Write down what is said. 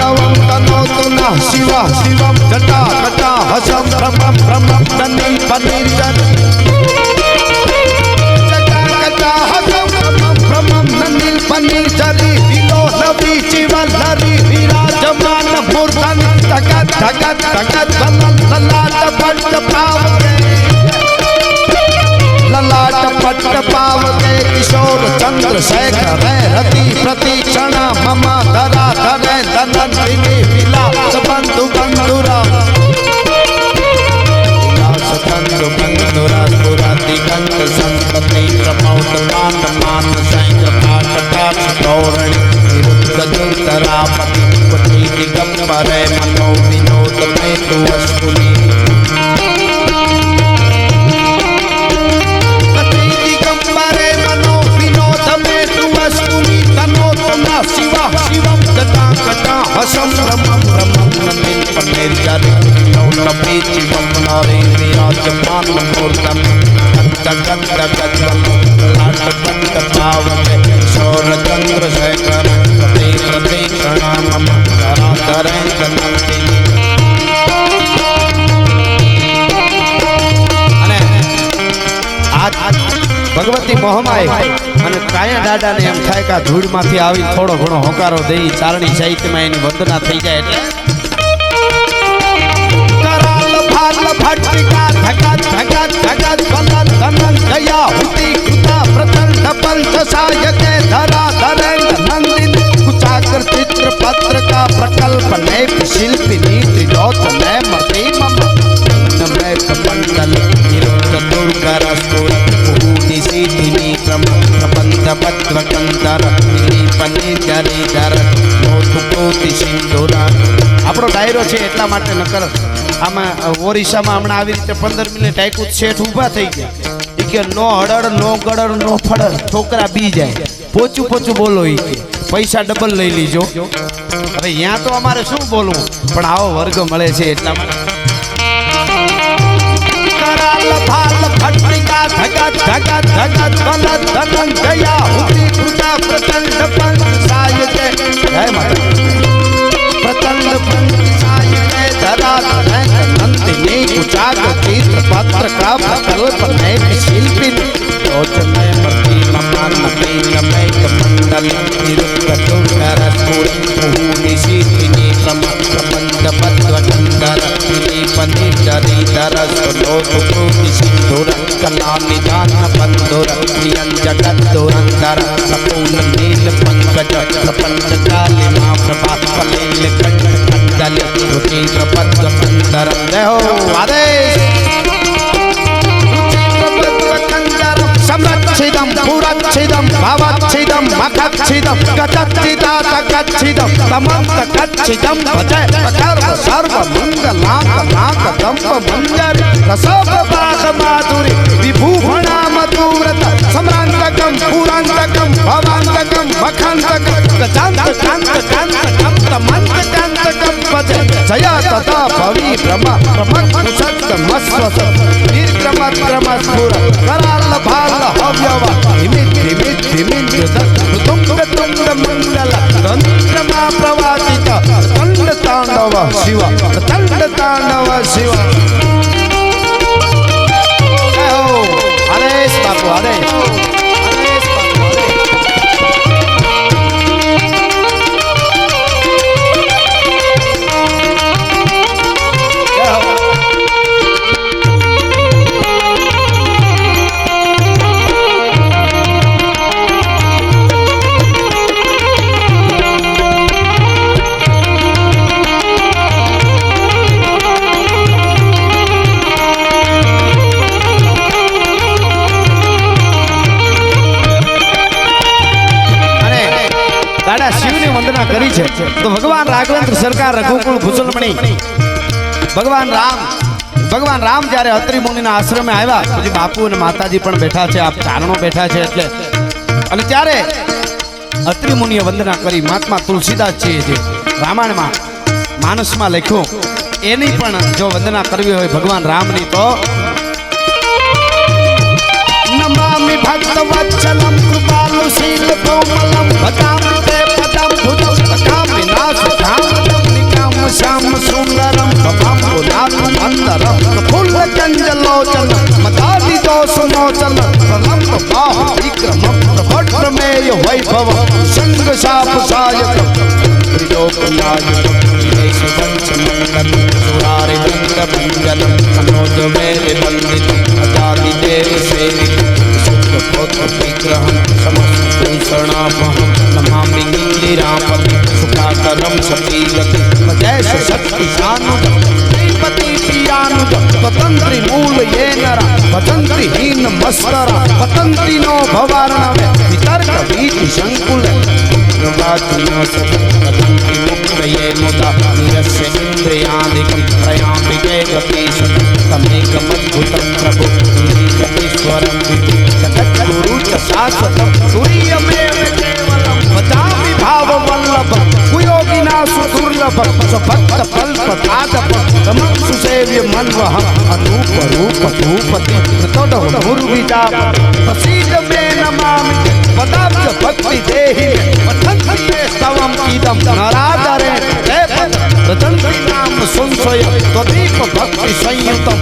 तांडवं तनोतु नः शिवः शिवं जटा कटा हसं भ्रमं भ्रमं तन्निं पनिर्जन जटा कटा हसं भ्रमं भ्रमं तन्निं पनिर्जरि विलोलवी चिवल्लरि विराजमान मूर्धन धगत धगत धगत बलं ललाट पट्ट पावके ललाट पट्ट पावके किशोर चंद्रशेखर रति प्रतीक्षण मम धरा धरे धनंदिनी विलास बंधु बंधुरा विलास बंधु बंधुरा पुरा दिगंत संतति प्रमोद मान मान सैंग पाट टाक्ष तोरण निरुद्ध दुर्धरापति पति दिगंबरे मनो विनोद में तु अस्तुली शिवा शिवं जटा कटा हसं भ्रमं भ्रमं नन्दिं पनिर्जरि विलोलवी चिवं नारे विराजमान मूर्धन गद् गद् ललाट पट्ट पावके किशोर चंद्रशेखर रति प्रतीक्षण मम धरा धरे धनंदिनी भगवती मोहमाय અને કાયા દાદાને એમ થાય કે ધૂળમાંથી આવી થોડો ઘણો હોકારો દઈ ચારણી સાહિત્યમાં એની વંદના થઈ જાય એટલે કરાલ ભાલ ભટ્ટિકા ધગત ધગત ધગત બલન ધનન જયા હુતિ કૃતા પ્રચંડ પંચ સાયકે ધરા ધરેન્દ્ર નંદિન कुचाकर चित्र पत्र का प्रकल्प नए शिल्पिनी त्रिलोचने मते मम नमे कमंडल निरुद्ध दुर्गर स्फुर निशीथिनी क्रम प्रबंध पत्र कंदर निपने जरे धर मोथ कोटि सिंधुरा આપણો ડાયરો છે એટલા માટે નકર આમાં ઓરિસ્સામાં હમણાં આવી રીતે 15 મિનિટ આઈકું શેઠ ઊભા થઈ ગયા ઈ કે નો હડડ નો ગડડ નો ફડડ છોકરા બી જાય પોચું પોચું બોલો ઈ કે પૈસા ડબલ લઈ લીજો હવે અહીંયા તો અમારે શું બોલવું પણ આવો વર્ગ મળે છે એટલા માટે કરાલ ભાલ ભટ્ટિકા ધગત ધગત ધગત બલદ ધનન જયા હુતિ કૃતા પ્રચંડ પંચ સાયકે જય માતા प्रचंड पंचायते धरा धरे नंदिनी कुचाकर चित्र पत्र का प्रकल्प नए शिल्पिनी लोचने मती ममान मती नमे कमंडल निरुद्ध दुर्धर स्फुर निशीथिनी प्रबंध पत्र कंदर निपने जरि धर लोक कोटि सिंधुर कला निदान बंधुर प्रियं जगत दुरंधर कपूल नील पंकज प्रपंच काले मां प्रभा फलेल कंठ कंदल रुचिर पद्म कंदर देहो आदेश समच्छिदं पुरच्छिदं भवच्छिदं मखच्छिदं गच्छिदा तच्छिदं तमंत कच्छिदं भजे सर्व सर्व मंगलांग नाग दंप मंजरी रसोपवाह माधुरी विभूषणा मधुव्रत सम्रांतकं पुरांतकं भवांतकं मखांतकं गजांत कांत कांत कंत मंत कांतकं भजे जया तथा भवी ब्रह्म ब्रह्म सत्त मस्वस निर्क्रम क्रम स्फुर कराल भाल हव्यवा हिमित हिमित हिमित तुंग तुंग मंगल तंत्रमा प्रवादित तंड तांडव शिव तंड तांडव शिव हरेश बापू हरेश करी है तो भगवान राघवेंद्र सरकार रघुकुल भूषणमणि भगवान राम जયારે અત્રિ મુનિના આશ્રમે આવ્યા પછી બાપુ અને માતાજી પણ બેઠા છે આપ ચારણો બેઠા છે એટલે અને ત્યારે અત્રિ મુનિએ વંદના કરી મહાત્મા તુલસીદાસ છે જે રામાયણમાં માનસમાં લખ્યું એની પણ જો વંદના કરવી હોય ભગવાન રામની તો नमामि भक्तवत्सलं कृपालु शील कोमलं भजामि ते पदं भुजं सखामि नासधाम भव संग साप सायक त्रिलोकनायक सुरारि वृंद भंजन मनोज मेल बंदित अजादि देव सेवित विग्रह समस्त शरणापहं नमामि इंदिरापति सुखाकरं सतीलति जय शक्ति सानुज श्रीपति प्रियानुज पतंत्रि मूल ये नरा पतंत्रि हीन मस्तरा पतंत्रि नो भवार्णव वितर्क वीति संकुल प्रवाचन पतंत्रि मुक्त ये मुदा निरस्य इंद्रियादिकं प्रयाम्बिके गतीश तमेकमद्भुतं प्रभु ईश्वरं जगद्गुरु च शाश्वतं तुरीयमेव केवलं भजामि भाववल्लभं कुयोगिना सुदुर्लभं स्वभक्त कल्पतादपं तमं सुसेव्य मन्वहं अनूप रूप भूपति कृतोडो मुर्विदाप प्रसीद मे नमामि पदाब्ज भक्ति देहि पठन्ति स्तवम् इदं नरादरे जय पद प्रदन्ति नाम संशय त्वदीप भक्ति संयुतं